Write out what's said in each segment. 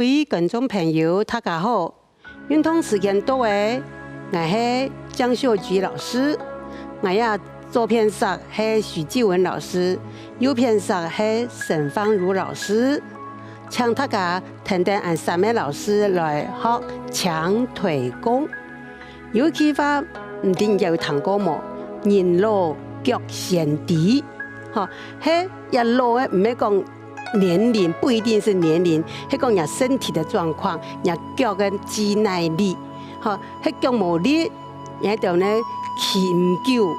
位观众朋友，大家好！运动时间到诶，我是江秀菊老师，我呀左边上是许继文老师，右边上是沈芳如老师，请大家听听俺三位老师来学强腿功。有句话唔定有听过冇？人老脚先低，哈，嘿，人老诶，唔係講年齡，不一定是年齡，係講人身體的狀況，人腳嘅肌耐力，哈，係腳無力，然後呢企唔久，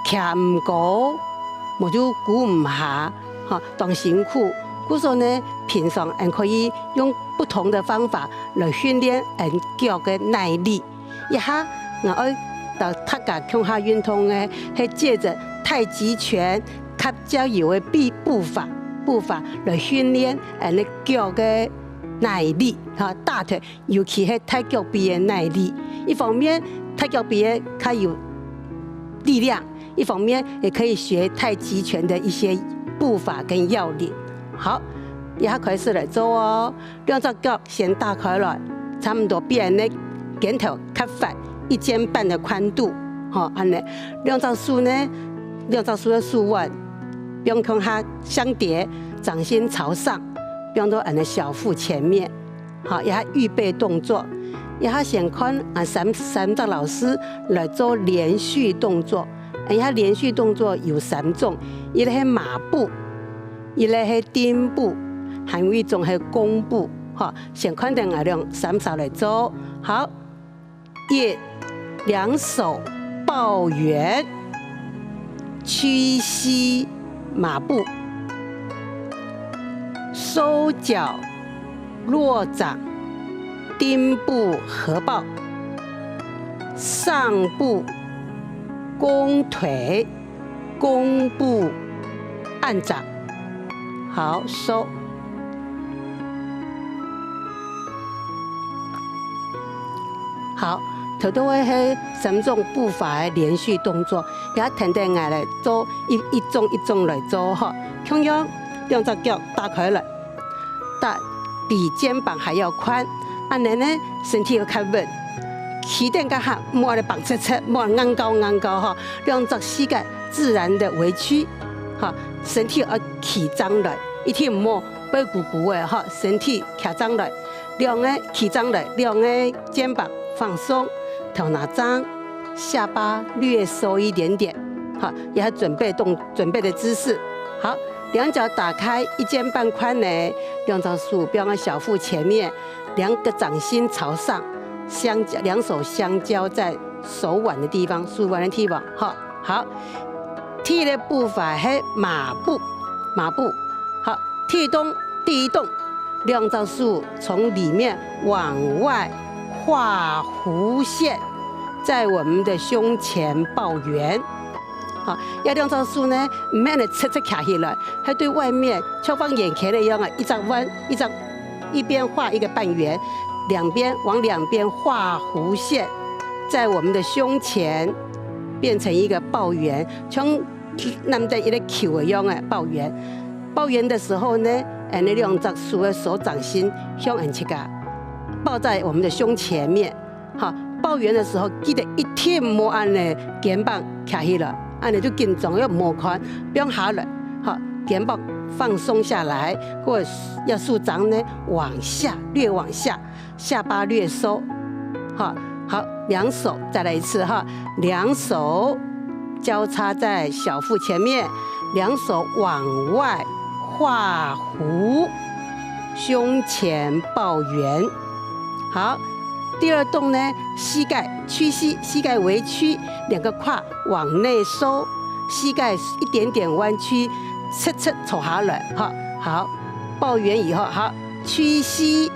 徛唔高，冇就鼓唔下，哈，當辛苦。故所呢，平常人可以用不同的方法來訓練人腳嘅耐力。一下我愛到大家向下運動嘅，係借着太極拳及較有嘅步伐來訓練人嘅腳嘅耐力，嚇大腿，尤其係太腳臂嘅耐力。一方面太腳臂嘅較有力量，一方面也可以學太極拳的一些步伐跟要領。好，一下開始來做哦。兩隻腳先打開來，差唔多比人嘅肩頭較寬，1肩半的寬度，好，安尼。兩隻手呢，兩隻手的手腕，不用向下相疊，掌心朝上，不用到俺的小腹前面，好，一下預備動作，一下先看俺三隻老師來做連續動作，一下連續動作有3種，一個係馬步，一個係墊步，還有一種係弓步，好，先看定俺兩三手來做，好，兩手抱圓，屈膝馬步，收腳落掌，墊步合抱，上步弓腿，弓步按掌。好，收。好，頭都會係3種步伐嘅連續動作，也停定下來做一種來做哈。同樣兩隻腳打開來，打比肩膀還要寬，安尼呢身體要較穩，起點個下莫嚟綁切切，莫硬高哈，兩隻膝蓋自然的微曲，哈，身體要起張來，一天莫背鼓鼓的哈，身體起張來，兩個起張來，兩個肩膀放鬆，頭拿張，下巴略收一點點，好，也準備的姿勢，好，兩腳打開，1肩半寬呢，兩隻手標在小腹前面，2個掌心朝上，兩手相交在手腕的地方，手腕的地方，好，踢的步伐係馬步，好，第一動，兩隻手從裡面往外畫弧線，在我們的胸前抱圓。好，要兩隻手呢，唔係你側卡起來，係對外面像放眼前的一樣啊，一彎，一邊畫一個半圓，往兩邊畫弧線，在我們的胸前變成一個抱圓，像男的一個 Q 一樣啊，抱圓。抱圓的時候呢，你兩隻手的手掌心向人切個。抱在我們的胸前面，好，抱圓的時候記得一天莫按呢肩膀卡起了，按呢就緊張要莫寬，不用下來，好，肩膀放鬆下來，或者要手掌呢往下，略往下，下巴略收，好，兩手再來一次哈，兩手交叉在小腹前面，兩手往外畫弧，胸前抱圓。好，第二動呢，膝蓋屈膝，膝蓋微曲，2個胯往內收，膝蓋一點點彎曲，側坐下來，好，抱圓以後，好，屈膝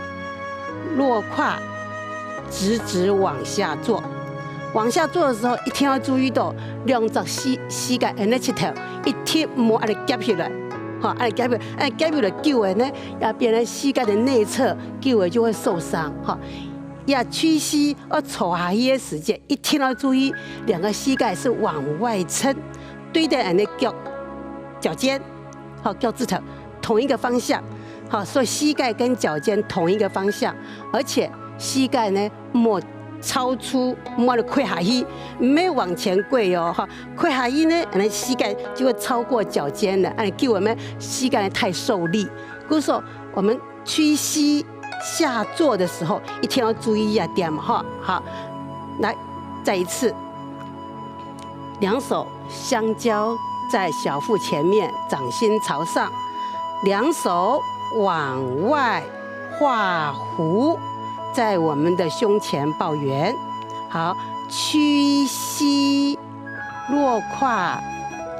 落胯，直往下做。往下做的時候，一定要注意到兩隻膝蓋喺切頭，一天唔好按嚟夾起來。好，按夾起來腳的呢，要變成膝蓋的內側，腳的就會受傷。哈，要屈膝，坐下去的時間，一定要注意2個膝蓋是往外撐，對着人的腳尖，好，腳趾頭同一個方向。好，所以膝盖跟脚尖同一个方向，而且膝盖呢莫超出莫的跪下去，没有往前跪哦，哈，跪下去呢，那膝盖就会超过脚尖了，给我们膝盖太受力。故说我们屈膝下坐的时候，一定要注意一点哈。好，来再一次，两手相交在小腹前面，掌心朝上，两手往外画弧，在我们的胸前抱圆。好，屈膝落胯，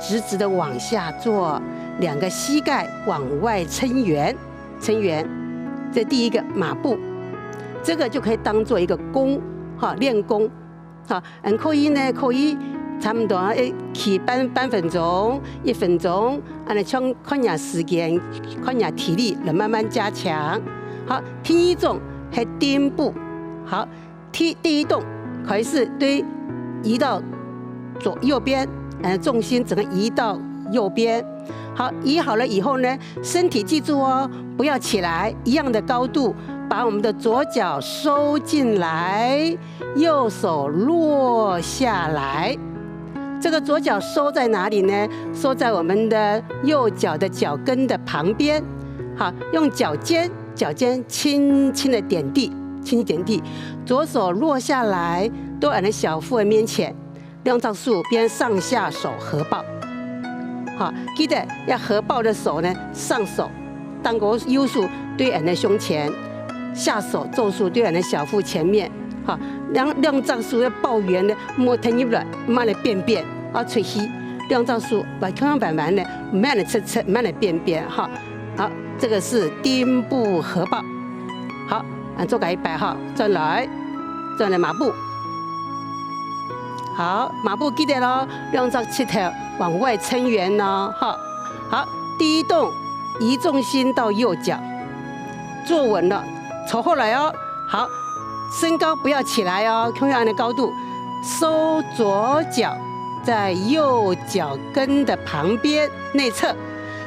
直直的往下坐，两个膝盖往外撑圆，撑圆。这第一个马步，这个就可以当做一个功，哈，练功，哈，可以呢，可以差不多起半分钟、1分钟，像看下时间，看下体力，能慢慢加强。好，第一种是踮步，好，第一动可以是对移到右边，重心整个移到右边。好，移好了以后呢，身体记住哦，不要起来，一样的高度，把我们的左脚收进来，右手落下来。这个左脚收在哪里呢？收在我们的右脚的脚跟的旁边。好，用脚尖轻轻的点地，轻轻点地，左手落下来，都按在小腹的面前，两只手边上下手合抱。好，记得要合抱的手呢，上手当个右手对按在胸前，下手左手对按在小腹前面。好，两只手要抱圆的，莫腾入来，慢的变啊，吹气。两只手把慢慢的，慢的侧，慢的变哈。好，这个是踮步合抱。好，做个100哈，转来马步。好，马步记得咯，两只膝头往外撑圆咯，好，第一动移重心到右脚，坐稳了，朝后来哦，好，身高不要起来哦，同样的高度，收左脚在右脚跟的旁边内侧，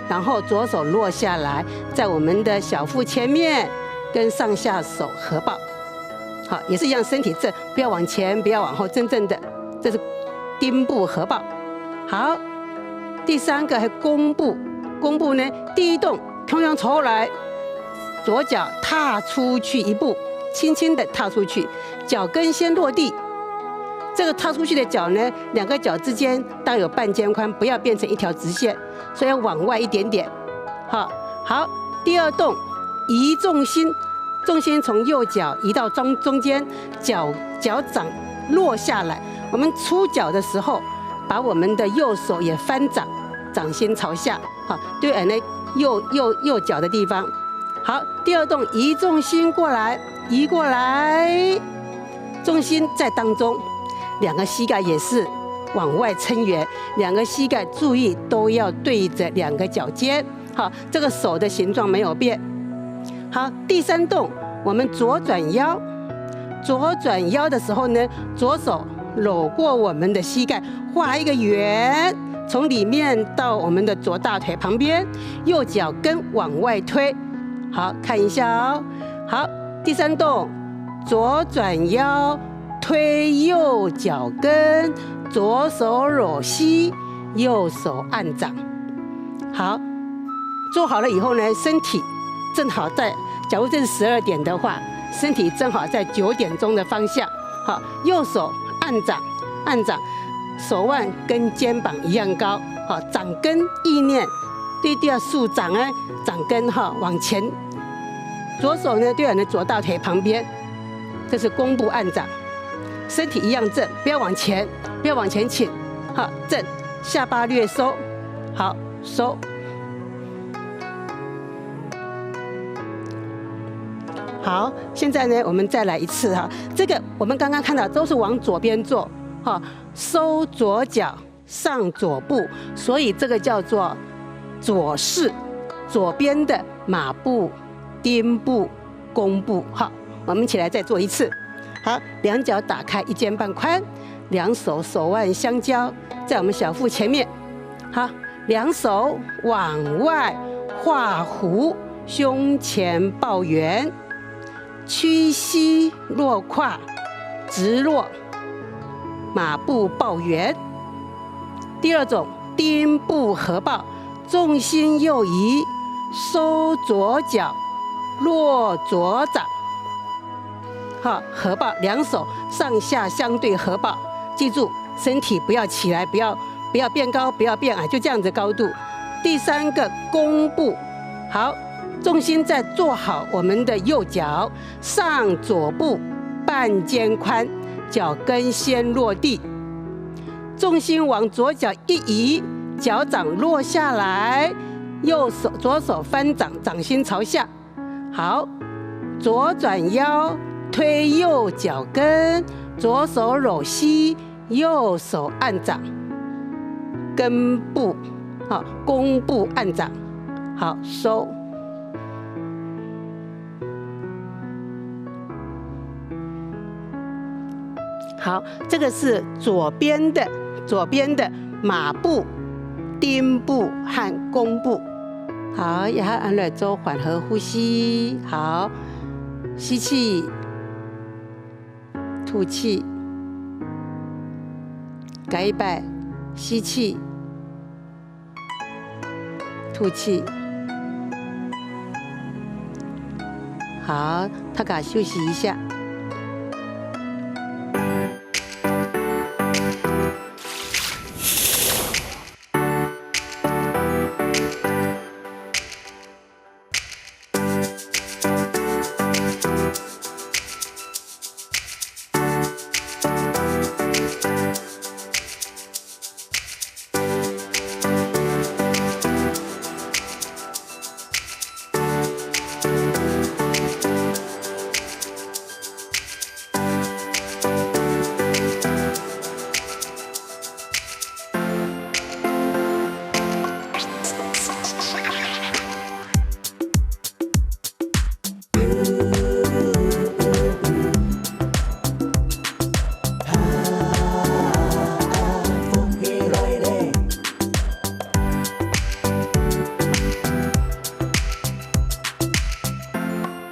然后左手落下来，在我们的小腹前面跟上下手合抱，好，也是一样，身体正，不要往前，不要往后，正的。这是踮步合抱。好，第3个是弓步。弓步呢，第一动同样朝后来，左脚踏出去1步，轻轻的踏出去，脚跟先落地。这个踏出去的脚呢，两个脚之间大有半肩宽，不要变成一条直线，所以要往外一点点。好，第2动移重心，重心从右脚移到中间，脚掌落下来。我们出脚的时候，把我们的右手也翻掌，掌心朝下，好，对按那右脚的地方。好，第2动移重心过来，移过来，重心在当中，两个膝盖也是往外撑圆，两个膝盖注意都要对着两个脚尖。好，这个手的形状没有变。好，第3动我们左转腰，左转腰的时候呢，左手搂过我们的膝盖，画一个圆，从里面到我们的左大腿旁边，右脚跟往外推。好，看一下哦。好，第3动，左转腰，推右脚跟，左手搂膝，右手按掌。好，做好了以后呢，身体正好在，假如这是12点的话，身体正好在9点钟的方向。好，右手按掌，手腕跟肩膀一样高，好，掌根意念对调竖掌啊，掌根哈往前，左手呢对我的左大腿旁边，这是弓步按掌，身体一样正，不要往前，不要往前倾，好，正，下巴略收，好，收。好，现在呢，我们再来一次哈。这个我们刚刚看到都是往左边做，哈，收左脚，上左步，所以这个叫做左式，左边的马步、踮步、弓步。好，我们起来再做一次。好，两脚打开1肩半宽，两手手腕相交，在我们小腹前面。好，两手往外画弧。胸前抱圆，屈膝落胯，直落，马步抱圆。第二种丁步合抱，重心右移，收左脚，落左掌。好，合抱，两手上下相对合抱，记住身体不要起来，不要变高，不要变矮，就这样子高度。第三个弓步，好，重心再做好我们的右脚，上左步，半肩宽，脚跟先落地，重心往左脚一移，脚掌落下来，左手翻掌，掌心朝下。好，左转腰，推右脚跟，左手揉膝，右手按掌，根部，好，弓步按掌，好，收。好，这个是左边的马步、丁步和弓步。好，然后按来做缓和呼吸。好，吸气，吐气，改一摆，吸气，吐气。好，大家休息一下。